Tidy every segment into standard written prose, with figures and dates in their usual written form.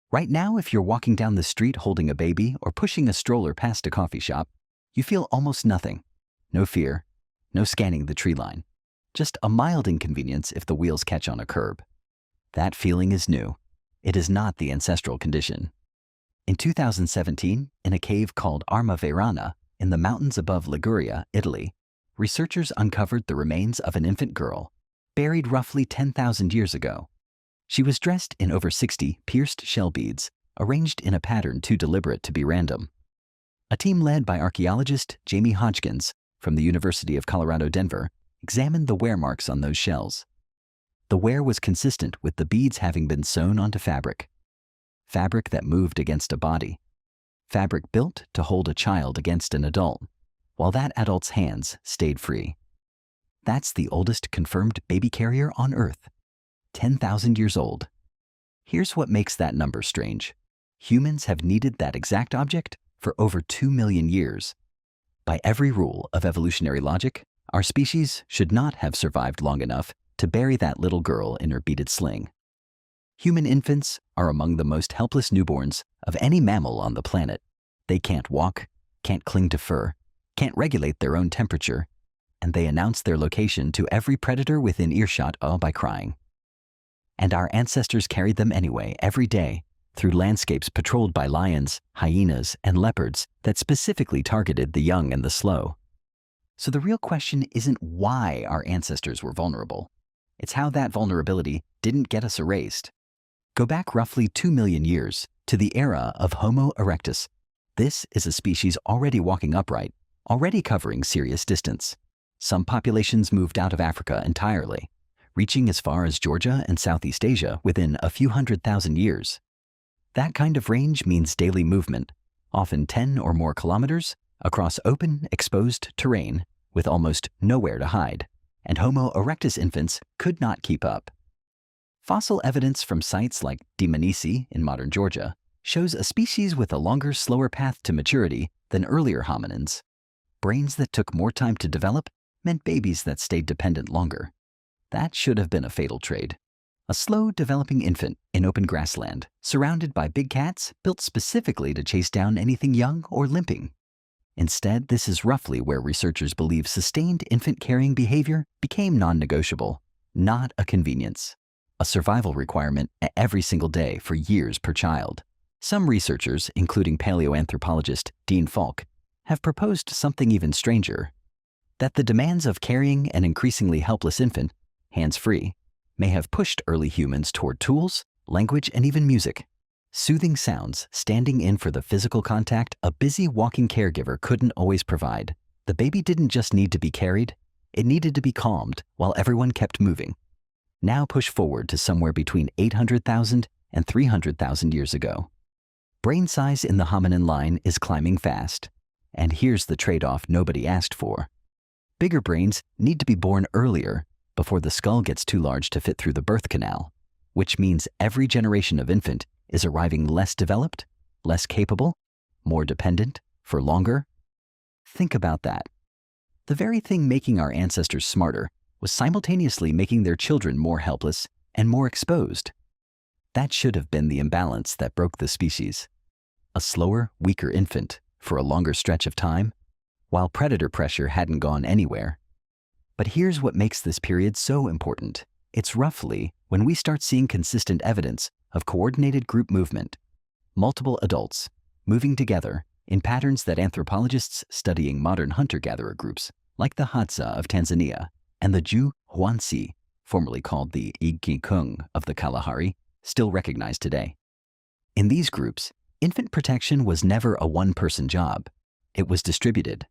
Right now, if you're walking down the street holding a baby or pushing a stroller past a coffee shop, you feel almost nothing. No fear, no scanning the tree line. Just a mild inconvenience if the wheels catch on a curb. That feeling is new. It is not the ancestral condition. In 2017, in a cave called Arma Verana in the mountains above Liguria, Italy, researchers uncovered the remains of an infant girl, buried roughly 10,000 years ago. She was dressed in over 60 pierced shell beads, arranged in a pattern too deliberate to be random. A team led by archaeologist Jamie Hodgkins from the University of Colorado, Denver, examined the wear marks on those shells. The wear was consistent with the beads having been sewn onto fabric. Fabric that moved against a body. Fabric built to hold a child against an adult, while that adult's hands stayed free. That's the oldest confirmed baby carrier on Earth. 10,000 years old. Here's what makes that number strange. Humans have needed that exact object for over 2 million years. By every rule of evolutionary logic, our species should not have survived long enough to bury that little girl in her beaded sling. Human infants are among the most helpless newborns of any mammal on the planet. They can't walk, can't cling to fur, can't regulate their own temperature, and they announce their location to every predator within earshot by crying. And our ancestors carried them anyway, every day, through landscapes patrolled by lions, hyenas, and leopards that specifically targeted the young and the slow. So the real question isn't why our ancestors were vulnerable. It's how that vulnerability didn't get us erased. Go back roughly 2 million years to the era of Homo erectus. This is a species already walking upright, already covering serious distance. Some populations moved out of Africa entirely, reaching as far as Georgia and Southeast Asia within a few 100,000 years. That kind of range means daily movement, often 10 or more kilometers, across open, exposed terrain with almost nowhere to hide, and Homo erectus infants could not keep up. Fossil evidence from sites like Dmanisi in modern Georgia shows a species with a longer, slower path to maturity than earlier hominins. Brains that took more time to develop meant babies that stayed dependent longer. That should have been a fatal trade. A slow developing infant in open grassland, surrounded by big cats built specifically to chase down anything young or limping. Instead, this is roughly where researchers believe sustained infant carrying behavior became non-negotiable, not a convenience, a survival requirement every single day for years per child. Some researchers, including paleoanthropologist Dean Falk, have proposed something even stranger, that the demands of carrying an increasingly helpless infant, hands-free, may have pushed early humans toward tools, language, and even music. Soothing sounds standing in for the physical contact a busy walking caregiver couldn't always provide. The baby didn't just need to be carried, it needed to be calmed while everyone kept moving. Now push forward to somewhere between 800,000 and 300,000 years ago. Brain size in the hominin line is climbing fast. And here's the trade-off nobody asked for. Bigger brains need to be born earlier before the skull gets too large to fit through the birth canal, which means every generation of infant is arriving less developed, less capable, more dependent, for longer. Think about that. The very thing making our ancestors smarter was simultaneously making their children more helpless and more exposed. That should have been the imbalance that broke the species. A slower, weaker infant for a longer stretch of time, while predator pressure hadn't gone anywhere. But here's what makes this period so important. It's roughly when we start seeing consistent evidence of coordinated group movement, multiple adults moving together in patterns that anthropologists studying modern hunter-gatherer groups like the Hadza of Tanzania and the Ju Huansi, formerly called the Igikung of the Kalahari, still recognize today. In these groups, infant protection was never a one-person job. It was distributed.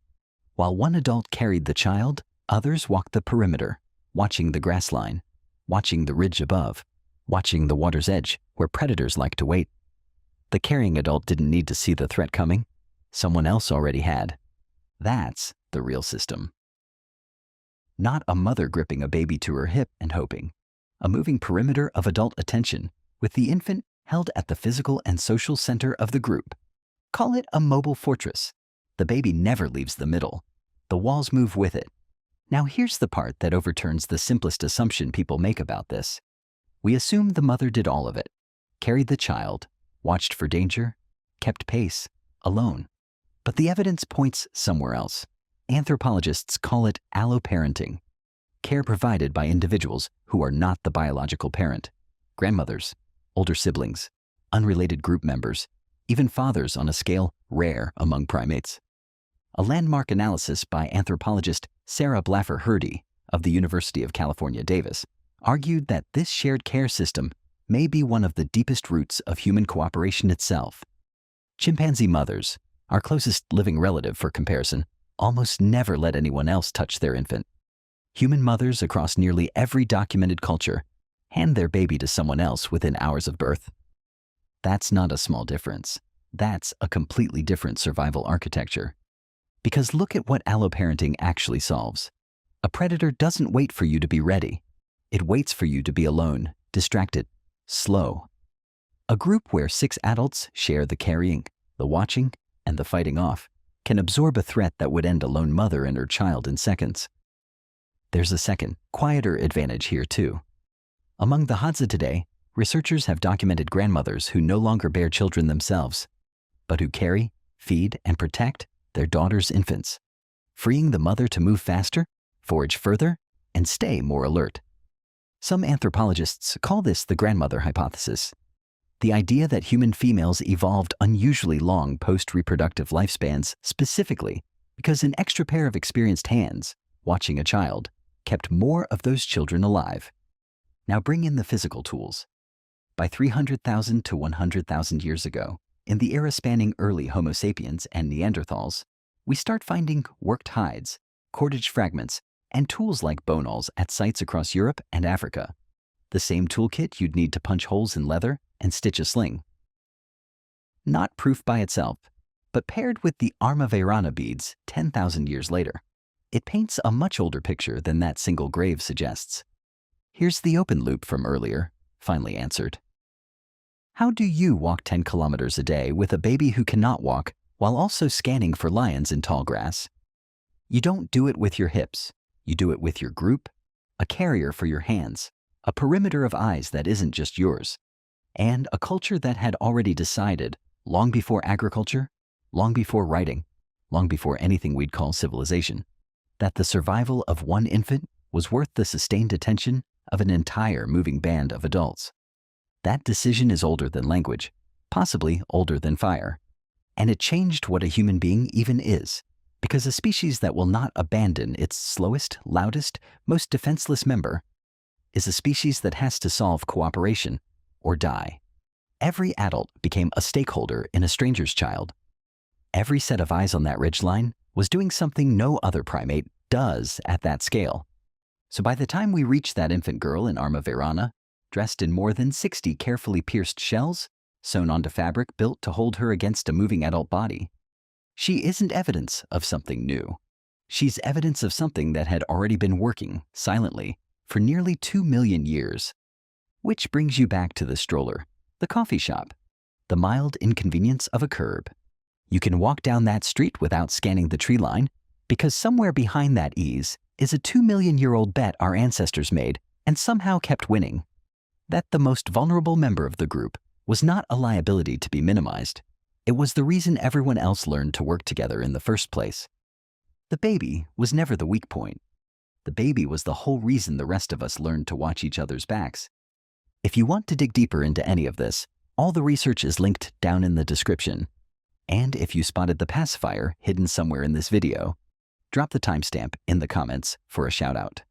While one adult carried the child, others walked the perimeter, watching the grass line, watching the ridge above, watching the water's edge where predators like to wait. The carrying adult didn't need to see the threat coming. Someone else already had. That's the real system. Not a mother gripping a baby to her hip and hoping. A moving perimeter of adult attention, with the infant held at the physical and social center of the group. Call it a mobile fortress. The baby never leaves the middle. The walls move with it. Now here's the part that overturns the simplest assumption people make about this. We assume the mother did all of it, carried the child, watched for danger, kept pace, alone. But the evidence points somewhere else. Anthropologists call it alloparenting, care provided by individuals who are not the biological parent, grandmothers, older siblings, unrelated group members, even fathers on a scale rare among primates. A landmark analysis by anthropologist Sarah Blaffer-Hrdy of the University of California, Davis, argued that this shared care system may be one of the deepest roots of human cooperation itself. Chimpanzee mothers, our closest living relative for comparison, almost never let anyone else touch their infant. Human mothers across nearly every documented culture hand their baby to someone else within hours of birth. That's not a small difference. That's a completely different survival architecture. Because look at what alloparenting actually solves. A predator doesn't wait for you to be ready. It waits for you to be alone, distracted, slow. A group where 6 adults share the carrying, the watching, and the fighting off can absorb a threat that would end a lone mother and her child in seconds. There's a second, quieter advantage here too. Among the Hadza today, researchers have documented grandmothers who no longer bear children themselves, but who carry, feed, and protect their daughter's infants, freeing the mother to move faster, forage further, and stay more alert. Some anthropologists call this the grandmother hypothesis, the idea that human females evolved unusually long post-reproductive lifespans specifically because an extra pair of experienced hands, watching a child, kept more of those children alive. Now bring in the physical tools. By 300,000 to 100,000 years ago, in the era spanning early Homo sapiens and Neanderthals, we start finding worked hides, cordage fragments, and tools like bone awls at sites across Europe and Africa. The same toolkit you'd need to punch holes in leather and stitch a sling. Not proof by itself, but paired with the Arma Veirana beads 10,000 years later, it paints a much older picture than that single grave suggests. Here's the open loop from earlier, finally answered. How do you walk 10 kilometers a day with a baby who cannot walk while also scanning for lions in tall grass? You don't do it with your hips. You do it with your group, a carrier for your hands, a perimeter of eyes that isn't just yours, and a culture that had already decided, long before agriculture, long before writing, long before anything we'd call civilization, that the survival of one infant was worth the sustained attention of an entire moving band of adults. That decision is older than language, possibly older than fire, and it changed what a human being even is, because a species that will not abandon its slowest, loudest, most defenseless member is a species that has to solve cooperation or die. Every adult became a stakeholder in a stranger's child. Every set of eyes on that ridgeline was doing something no other primate does at that scale. So by the time we reach that infant girl in Arma Veirana, dressed in more than 60 carefully pierced shells, sewn onto fabric built to hold her against a moving adult body, she isn't evidence of something new. She's evidence of something that had already been working, silently, for nearly 2 million years. Which brings you back to the stroller, the coffee shop, the mild inconvenience of a curb. You can walk down that street without scanning the tree line, because somewhere behind that ease is a 2-million-year-old bet our ancestors made and somehow kept winning. That the most vulnerable member of the group was not a liability to be minimized. It was the reason everyone else learned to work together in the first place. The baby was never the weak point. The baby was the whole reason the rest of us learned to watch each other's backs. If you want to dig deeper into any of this, all the research is linked down in the description. And if you spotted the pacifier hidden somewhere in this video, drop the timestamp in the comments for a shout out.